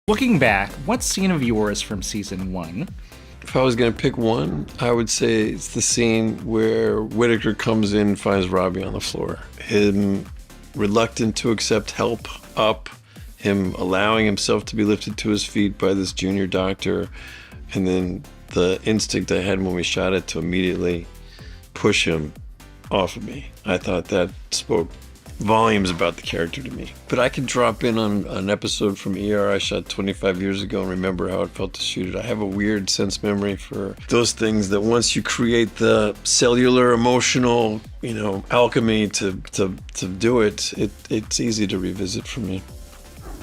Looking back, what scene of yours from season 1? If I was going to pick one, I would say it's the scene where Whittaker comes in and finds Robbie on the floor. Him reluctant to accept help up, him allowing himself to be lifted to his feet by this junior doctor, and then the instinct I had when we shot it to immediately push him off of me. I thought that spoke volumes about the character to me. But I could drop in on an episode from ER I shot 25 years ago and remember how it felt to shoot it. I have a weird sense memory for those things that once you create the cellular, emotional, alchemy to do it, it's easy to revisit for me.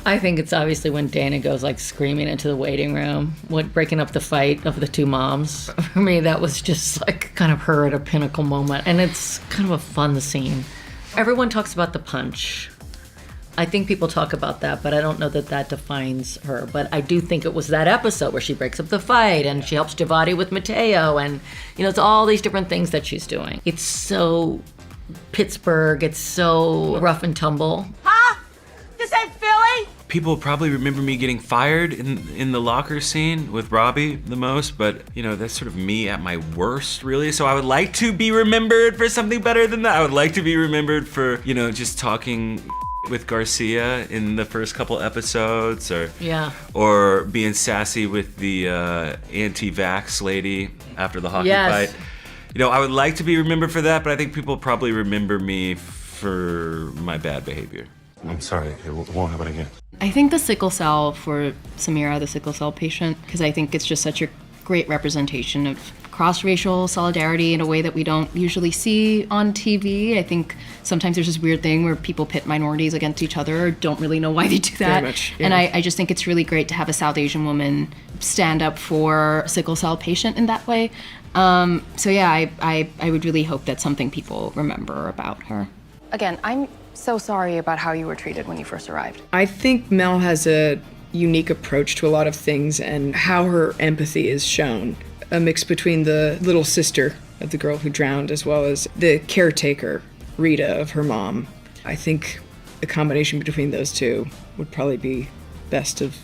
I think it's obviously when Dana goes like screaming into the waiting room, breaking up the fight of the two moms. For me, that was just like kind of her at a pinnacle moment. And it's kind of a fun scene. Everyone talks about the punch. I think people talk about that, but I don't know that that defines her. But I do think it was that episode where she breaks up the fight and she helps Javati with Mateo. And, it's all these different things that she's doing. It's so Pittsburgh. It's so rough and tumble. Huh? This ain't Philly? People probably remember me getting fired in the locker scene with Robbie the most, but that's sort of me at my worst, really. So I would like to be remembered for something better than that. I would like to be remembered for, just talking with Garcia in the first couple episodes, or being sassy with the anti-vax lady after the hockey fight. I would like to be remembered for that, but I think people probably remember me for my bad behavior. I'm sorry, it won't happen again. I think the sickle cell for Samira, the sickle cell patient, because I think it's just such a great representation of cross-racial solidarity in a way that we don't usually see on TV. I think sometimes there's this weird thing where people pit minorities against each other or don't really know why they do that. Very much, yeah. And I just think it's really great to have a South Asian woman stand up for a sickle cell patient in that way. I would really hope that's something people remember about her. Again, I'm so sorry about how you were treated when you first arrived. I think Mel has a unique approach to a lot of things and how her empathy is shown. A mix between the little sister of the girl who drowned as well as the caretaker, Rita, of her mom. I think a combination between those two would probably be best of,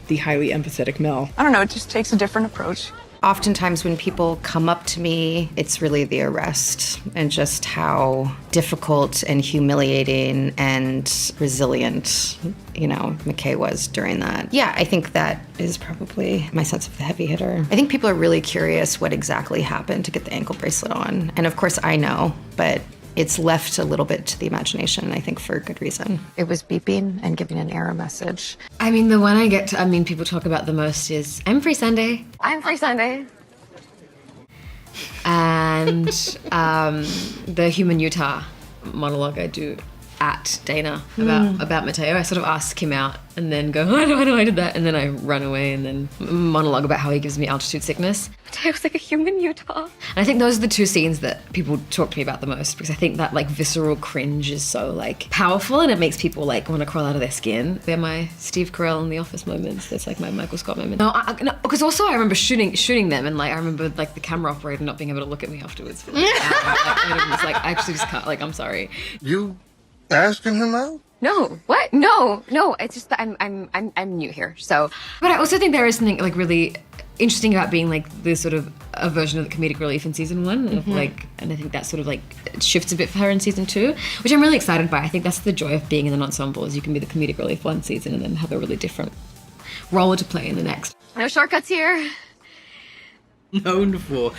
the highly empathetic Mel. I don't know, it just takes a different approach. Oftentimes when people come up to me, it's really the arrest and just how difficult and humiliating and resilient, McKay was during that. Yeah, I think that is probably my sense of the heavy hitter. I think people are really curious what exactly happened to get the ankle bracelet on. And of course I know, but it's left a little bit to the imagination, I think for good reason. It was beeping and giving an error message. The one people talk about the most is, I'm free Sunday. I'm free Sunday. And the Human Utah monologue I do at Dana about Mateo. I sort of ask him out and then go, why do I do that? And then I run away and then monologue about how he gives me altitude sickness. Mateo's like a human Utah. And I think those are the two scenes that people talk to me about the most because I think that visceral cringe is so powerful and it makes people want to crawl out of their skin. They're my Steve Carell in The Office moments. That's my Michael Scott moment. No, because also I remember shooting them and I remember the camera operator not being able to look at me afterwards. For it was I actually just can't. I'm sorry. You asking him out? No, what? No. It's just that I'm new here, so. But I also think there is something really interesting about being the sort of a version of the comedic relief in season 1, and I think that sort of shifts a bit for her in season 2, which I'm really excited by. I think that's the joy of being in an ensemble is you can be the comedic relief one season and then have a really different role to play in the next. No shortcuts here. Known for.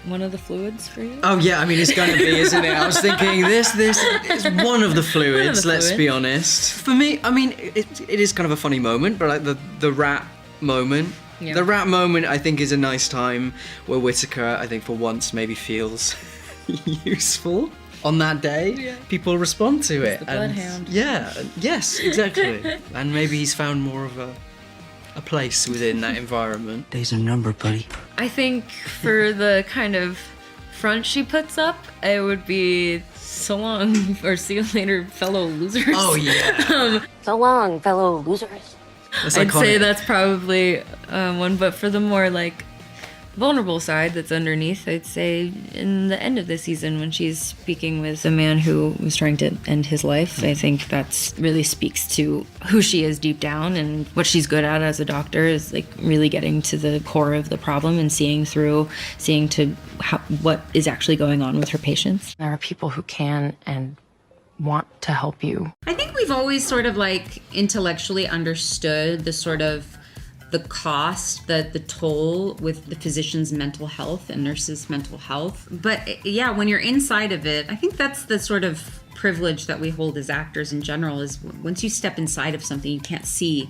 One of the fluids for you? Oh yeah, it's going to be, isn't it? I was thinking this is one of the fluids, let's be honest. For me, it is kind of a funny moment, but the rat moment. Yeah. The rat moment, I think, is a nice time where Whittaker, I think, for once maybe feels useful on that day. Yeah. People respond to it. The bloodhound. Yeah, yes, exactly. And maybe he's found more of a place within that environment. Days are numbered, buddy. I think for the kind of front she puts up, it would be so long or see you later, fellow losers. Oh, yeah. So long, fellow losers. I'd say that's probably one, but for the more vulnerable side that's underneath, I'd say, in the end of the season when she's speaking with the man who was trying to end his life. I think that's really speaks to who she is deep down, and what she's good at as a doctor is like really getting to the core of the problem and seeing to what is actually going on with her patients. There are people who can and want to help you. I think we've always sort of like intellectually understood the sort of the cost, the toll with the physician's mental health and nurses' mental health. But yeah, when you're inside of it, I think that's the sort of privilege that we hold as actors in general, is once you step inside of something, you can't see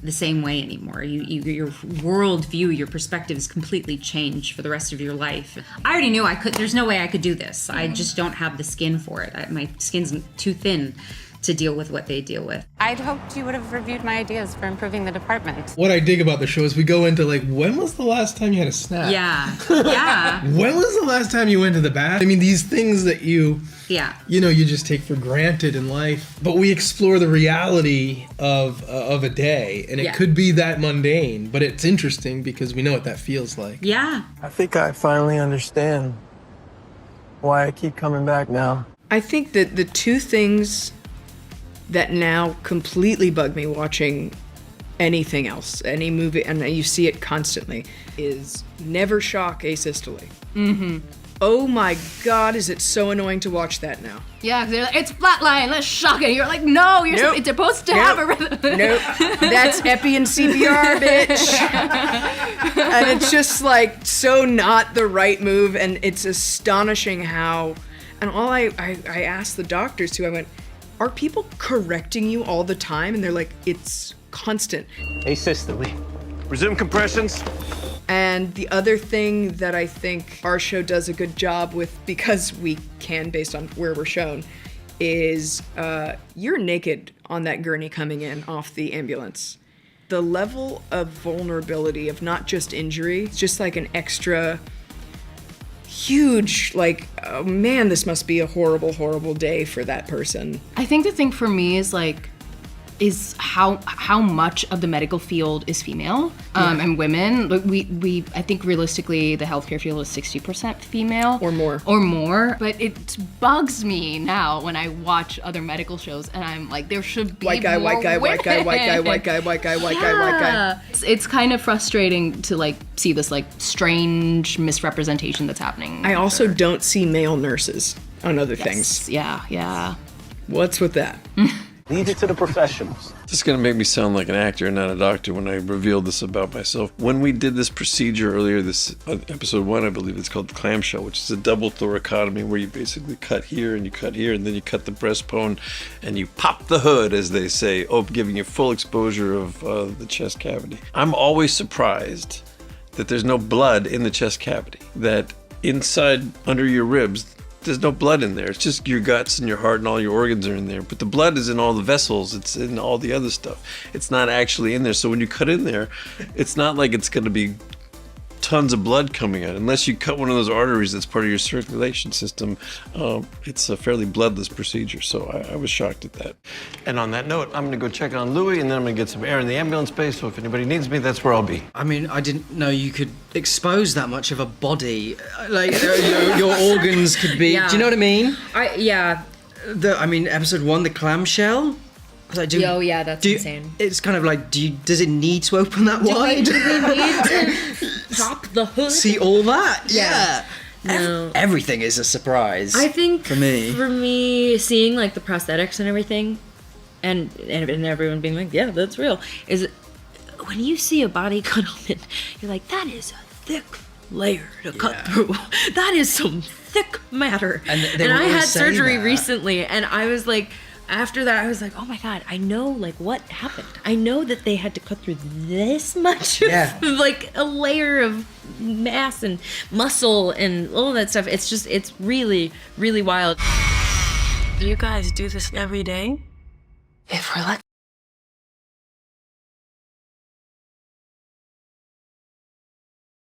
the same way anymore. Your worldview, your perspective is completely changed for the rest of your life. I already knew there's no way I could do this. I just don't have the skin for it. My skin's too thin to deal with what they deal with. I'd hoped you would have reviewed my ideas for improving the department. What I dig about the show is we go into like, when was the last time you had a snack? Yeah. When was the last time you went to the bath? I mean, these things that you just take for granted in life, but we explore the reality of a day, and it could be that mundane, but it's interesting because we know what that feels like. Yeah. I think I finally understand why I keep coming back now. I think that the two things that now completely bug me watching anything else, any movie, and you see it constantly, is never shock asystole. Mm-hmm. Oh my God, is it so annoying to watch that now? Yeah, they're like, it's flatline, let's shock it. You're like, no, it's supposed to have a rhythm. Nope, that's epi and CPR, bitch. And it's just like so not the right move, and it's astonishing how, and all I asked the doctors too, I went, are people correcting you all the time? And they're like, it's constant. Asystole. Resume compressions. And the other thing that I think our show does a good job with, because we can based on where we're shown, is you're naked on that gurney coming in off the ambulance. The level of vulnerability of not just injury, it's just like an extra huge, like, oh man, this must be a horrible, horrible day for that person. I think the thing for me is like, is how much of the medical field is female and women. Like we I think realistically the healthcare field is 60% female or more. But it bugs me now when I watch other medical shows and I'm like, there should be white guy, more white guy, women. white guy, white guy, white guy, white guy, white guy, white guy. It's kind of frustrating to like see this like strange misrepresentation that's happening. I also don't see male nurses on other things. Yeah. What's with that? Leave it to the professionals. This is going to make me sound like an actor and not a doctor when I reveal this about myself. When we did this procedure earlier, this episode 1, I believe it's called the clamshell, which is a double thoracotomy where you basically cut here and you cut here and then you cut the breastbone and you pop the hood, as they say, giving you full exposure of the chest cavity. I'm always surprised that there's no blood in the chest cavity, that inside under your ribs, there's no blood in there. It's just your guts and your heart and all your organs are in there. But the blood is in all the vessels. It's in all the other stuff. It's not actually in there. So when you cut in there, it's not like it's going to be tons of blood coming out. Unless you cut one of those arteries that's part of your circulation system, it's a fairly bloodless procedure. So I was shocked at that. And on that note, I'm going to go check on Louie, and then I'm going to get some air in the ambulance bay, so if anybody needs me, that's where I'll be. I mean, I didn't know you could expose that much of a body. Like, your organs could be... Yeah. Do you know what I mean? Yeah. Episode 1, the clamshell. I was like, that's insane. It's kind of like, does it need to open that wide? Do we need to pop the hood? See all that? Yeah. No. Everything is a surprise. I think for me, seeing like the prosthetics and everything, and everyone being like, yeah, that's real, is when you see a body cut open, you're like, that is a thick layer to cut through. That is some thick matter. And I had surgery recently, and I was like, after that, I was like, oh my God, I know like what happened. I know that they had to cut through this much of, like a layer of mass and muscle and all that stuff. It's really, really wild. Do you guys do this every day? If we're lucky.